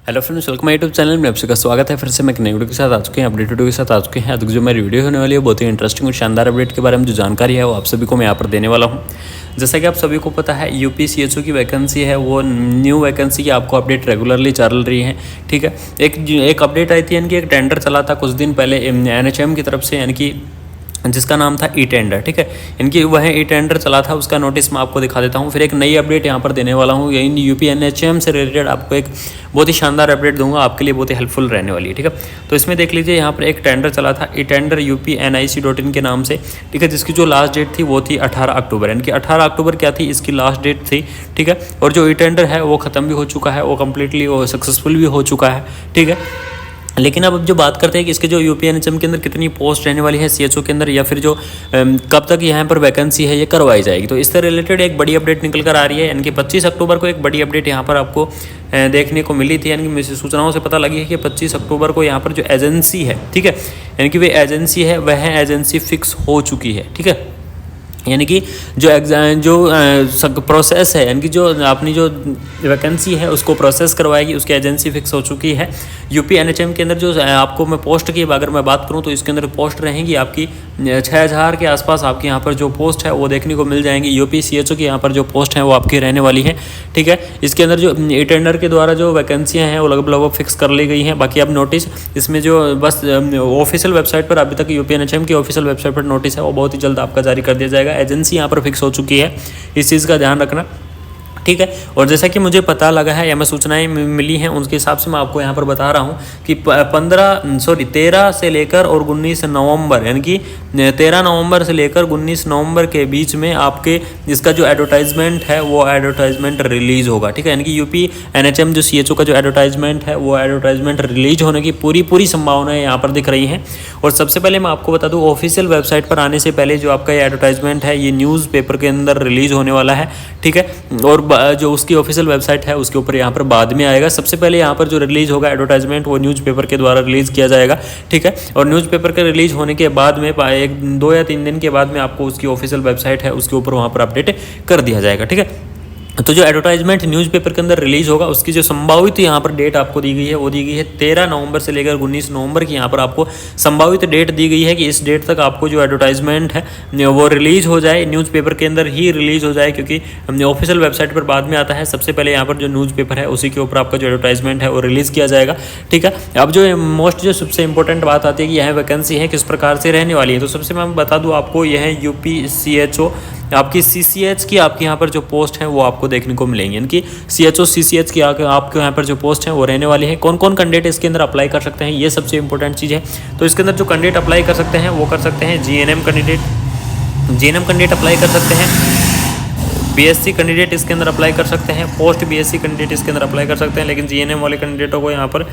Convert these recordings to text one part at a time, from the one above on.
Hello friends, welcome YouTube channel में आप सबका स्वागत है। फिर से मैं एक नई वीडियो के साथ आ चुके हैं, अपडेट वीडियो के साथ आ चुके हैं। तो जो मेरी वीडियो होने वाली है बहुत ही इंटरेस्टिंग और शानदार अपडेट के बारे में जो जानकारी है वो आप सभी को मैं यहाँ पर देने वाला हूँ। जैसा कि आप सभी को पता है, यूपी सीएचओ की वैकेंसी है वो न्यू वैकेंसी की आपको अपडेट रेगुलरली चल रही है। ठीक है, एक अपडेट आई थी, यानी कि एक टेंडर चला था कुछ दिन पहले NHM की तरफ से, यानी कि जिसका नाम था ई टेंडर। ठीक है, इनकी वह ई टेंडर चला था, उसका नोटिस मैं आपको दिखा देता हूँ। फिर एक नई अपडेट यहाँ पर देने वाला हूँ, यही यूपी NHM से रिलेटेड आपको एक बहुत ही शानदार अपडेट दूंगा, आपके लिए बहुत ही हेल्पफुल रहने वाली है। ठीक है, तो इसमें देख लीजिए, यहाँ पर एक टेंडर चला था, ई टेंडर UPNIC.in के नाम से। ठीक है, जिसकी जो लास्ट डेट थी वो थी 18 अक्टूबर, यानी कि 18 अक्टूबर क्या थी, इसकी लास्ट डेट थी। ठीक है, और जो ई टेंडर है वो ख़त्म भी हो चुका है, वो कम्प्लीटली वो सक्सेसफुल भी हो चुका है। ठीक है, लेकिन अब जो बात करते हैं कि इसके जो यूपी NHM के अंदर कितनी पोस्ट रहने वाली है सीएचओ के अंदर, या फिर जो कब तक यहाँ पर वैकेंसी है ये करवाई जाएगी, तो इससे रिलेटेड एक बड़ी अपडेट निकल कर आ रही है। यानी कि 25 अक्टूबर को एक बड़ी अपडेट यहाँ पर आपको देखने को मिली थी, यानी कि मुझे सूचनाओं से पता लगी है कि 25 अक्टूबर को यहाँ पर जो एजेंसी है, ठीक है, यानी कि वे एजेंसी है, वह एजेंसी फिक्स हो चुकी है। ठीक है, यानी कि जो एग्जाम जो प्रोसेस है, यानी कि जो अपनी जो वैकेंसी है उसको प्रोसेस करवाएगी, उसकी एजेंसी फिक्स हो चुकी है। यूपी NHM के अंदर जो आपको मैं पोस्ट की अगर मैं बात करूं तो इसके अंदर पोस्ट रहेंगी आपकी 6000 के आसपास। आपकी यहाँ पर जो पोस्ट है वो देखने को मिल जाएंगी। यूपी CHO की यहाँ पर जो पोस्ट है वो आपकी रहने वाली है। ठीक है, इसके अंदर जो ई टेंडर के द्वारा जो वैकेंसियाँ हैं वो लगभग फिक्स कर ली गई हैं। बाकी अब नोटिस इसमें जो बस ऑफिशियल वेबसाइट पर अभी तक यूपी NHM की ऑफिशियल वेबसाइट पर नोटिस है वो बहुत ही जल्द आपका जारी कर दिया जाएगा। एजेंसी यहाँ पर फिक्स हो चुकी है, इस चीज़ का ध्यान रखना। ठीक है, और जैसा कि मुझे पता लगा है या मैं सूचनाएं मिली हैं उनके हिसाब से मैं आपको यहाँ पर बता रहा हूँ कि 13 से लेकर और 19 नवंबर, यानी कि 13 नवंबर से लेकर 19 नवंबर के बीच में आपके इसका जो एडवर्टाइजमेंट है वो एडवर्टाइजमेंट रिलीज होगा। ठीक है, यानी कि यूपी NHM जो CHO का जो एडवर्टाइजमेंट है वो एडवर्टाइजमेंट रिलीज होने की पूरी संभावनाएं यहाँ पर दिख रही हैं। और सबसे पहले मैं आपको बता दूँ, ऑफिशियल वेबसाइट पर आने से पहले जो आपका ये एडवर्टाइजमेंट है ये न्यूज़पेपर के अंदर रिलीज होने वाला है। ठीक है, और जो उसकी ऑफिशियल वेबसाइट है उसके ऊपर यहाँ पर बाद में आएगा। सबसे पहले यहाँ पर जो रिलीज होगा एडवर्टाइजमेंट वो न्यूज़पेपर के द्वारा रिलीज किया जाएगा। ठीक है, और न्यूज़पेपर के रिलीज होने के बाद में 2 या 3 दिन के बाद में आपको उसकी ऑफिशियल वेबसाइट है उसके ऊपर वहाँ पर अपडेट कर दिया जाएगा। ठीक है, तो जो एडवर्टाइजमेंट न्यूज़पेपर के अंदर रिलीज होगा उसकी जो संभावित यहाँ पर डेट आपको दी गई है वो दी गई है 13 नवंबर से लेकर 19 नवंबर की यहाँ पर आपको संभावित डेट दी गई है कि इस डेट तक आपको जो एडवर्टाइजमेंट है वो रिलीज हो जाए, न्यूज़पेपर के अंदर ही रिलीज हो जाए, क्योंकि ऑफिशियल वेबसाइट पर बाद में आता है। सबसे पहले यहाँ पर जो न्यूज़पेपर है उसी के ऊपर आपका जो एडवर्टाइजमेंट है वो रिलीज़ किया जाएगा। ठीक है, अब जो सबसे इंपॉर्टेंट बात आती है कि यह वैकेंसी है किस प्रकार से रहने वाली है, तो सबसे मैं बता दूँ आपको, यह UP CHO आपकी CCH की आपके यहाँ पर जो पोस्ट है वो आपको देखने को मिलेंगी, यानी कि CHO CCH की आपके यहाँ पर जो पोस्ट है वो रहने वाली है। कौन कौन कैंडिडेट इसके अंदर अप्लाई कर सकते हैं, ये सबसे इंपॉर्टेंट चीज़ है। तो इसके अंदर जो कैंडिडेट अप्लाई कर सकते हैं वो कर सकते हैं GNM कैंडिडेट अप्लाई कर सकते हैं, BSc कैंडिडेट इसके अंदर अप्लाई कर सकते हैं, पोस्ट BSc कैंडिडेट इसके अंदर अप्लाई कर सकते हैं। लेकिन GNM वाले कैंडिडेटों को यहाँ पर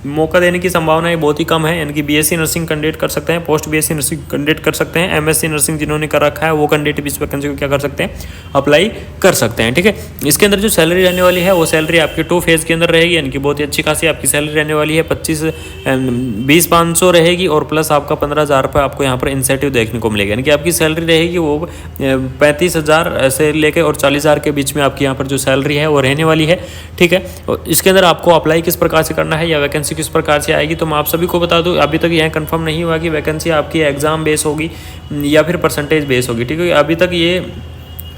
मौका देने की संभावना बहुत ही कम है, यानी कि BSc नर्सिंग कैंडिडेट कर सकते हैं, पोस्ट BSc नर्सिंग कैंडिडेट कर सकते हैं, MSc नर्सिंग जिन्होंने कर रखा है वो कैंडिडेट भी इस वैकेंसी को क्या कर सकते हैं, अप्लाई कर सकते हैं। ठीक है, इसके अंदर जो सैलरी रहने वाली है वो सैलरी आपके 2 फेज़ के अंदर रहेगी, यानी कि बहुत ही अच्छी खासी आपकी सैलरी रहने वाली है। 20,500 रहेगी और प्लस आपका 15,000 रुपये आपको यहाँ पर इंसेंटिव देखने को मिलेगा, यानी कि आपकी सैलरी रहेगी वो 35,000 से लेकर और 40,000 के बीच में आपकी यहाँ पर जो सैलरी है वो रहने वाली है। ठीक है, इसके अंदर आपको अप्लाई किस प्रकार से करना है या वैकेंसी किस प्रकार से आएगी, तो मैं आप सभी को बता दूं, अभी तक यह कंफर्म नहीं हुआ कि वैकेंसी आपकी एग्ज़ाम बेस होगी या फिर परसेंटेज बेस होगी। ठीक है, अभी तक ये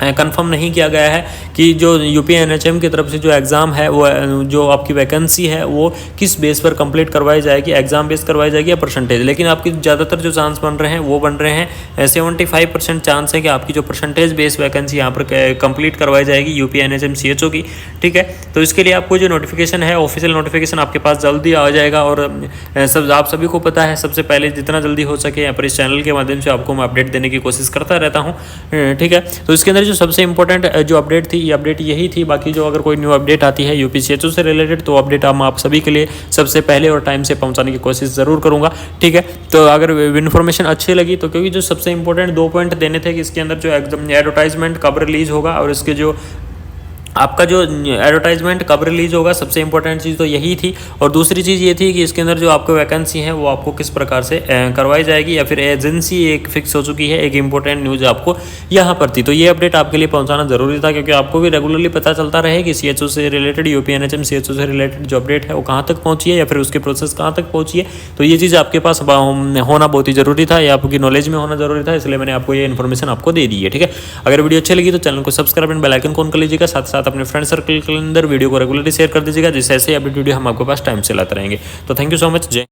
कंफर्म नहीं किया गया है कि जो यूपी NHM की तरफ से जो एग्ज़ाम है वो जो आपकी वैकेंसी है वो किस बेस पर कंप्लीट करवाई जाएगी, एग्ज़ाम बेस करवाई जाएगी या परसेंटेज। लेकिन आपकी ज़्यादातर जो चांस बन रहे हैं वो बन रहे हैं 75% चांस है कि आपकी जो परसेंटेज बेस वैकेंसी यहाँ पर कंप्लीट करवाई जाएगी यूपी NHM CHO की। ठीक है, तो इसके लिए आपको जो नोटिफिकेशन है ऑफिशियल नोटिफिकेशन आपके पास जल्दी आ जाएगा। और आप सभी को पता है, सबसे पहले जितना जल्दी हो सके यहाँ पर इस चैनल के माध्यम से आपको मैं अपडेट देने की कोशिश करता रहता हूँ। ठीक है, तो इसके अंदर जो सबसे इंपॉर्टेंट जो अपडेट थी ये अपडेट यही थी। बाकी जो अगर कोई न्यू अपडेट आती है UP CHO से रिलेटेड तो अपडेट आप सभी के लिए सबसे पहले और टाइम से पहुंचाने की कोशिश ज़रूर करूंगा। ठीक है, तो अगर इन्फॉर्मेशन अच्छी लगी तो, क्योंकि जो सबसे इंपॉर्टेंट 2 पॉइंट देने थे कि इसके अंदर जो एडवर्टाइजमेंट कब रिलीज होगा और इसके जो आपका जो एडवर्टाइजमेंट कब रिलीज होगा, सबसे इंपॉर्टेंट चीज़ तो यही थी। और दूसरी चीज़ ये थी कि इसके अंदर जो आपको वैकेंसी है वो आपको किस प्रकार से करवाई जाएगी, या फिर एजेंसी एक फिक्स हो चुकी है। एक इंपॉर्टेंट न्यूज़ आपको यहाँ पर थी, तो ये अपडेट आपके लिए पहुँचाना जरूरी था, क्योंकि आपको भी रेगुलरली पता चलता रहे कि CHO से रिलेटेड, UPNHM CHO से रिलेटेड जो अपडेट है वो कहाँ तक पहुँची है, या फिर उसकी प्रोसेस कहाँ तक पहुँची है। तो ये चीज़ आपके पास होना बहुत ही जरूरी था, या आपकी नॉलेज में होना जरूरी था, इसलिए मैंने आपको ये इन्फॉर्मेशन आपको दे दी है। ठीक है, अगर वीडियो अच्छी लगी तो चैनल को subscribe and bell icon on कर लीजिएगा, साथ साथ अपने फ्रेंड सर्कल के अंदर वीडियो को रेगुलरली शेयर कर दीजिएगा, जिससे ऐसे अपडेट वीडियो हम आपके पास टाइम से लाते रहेंगे। तो थैंक यू सो मच। जय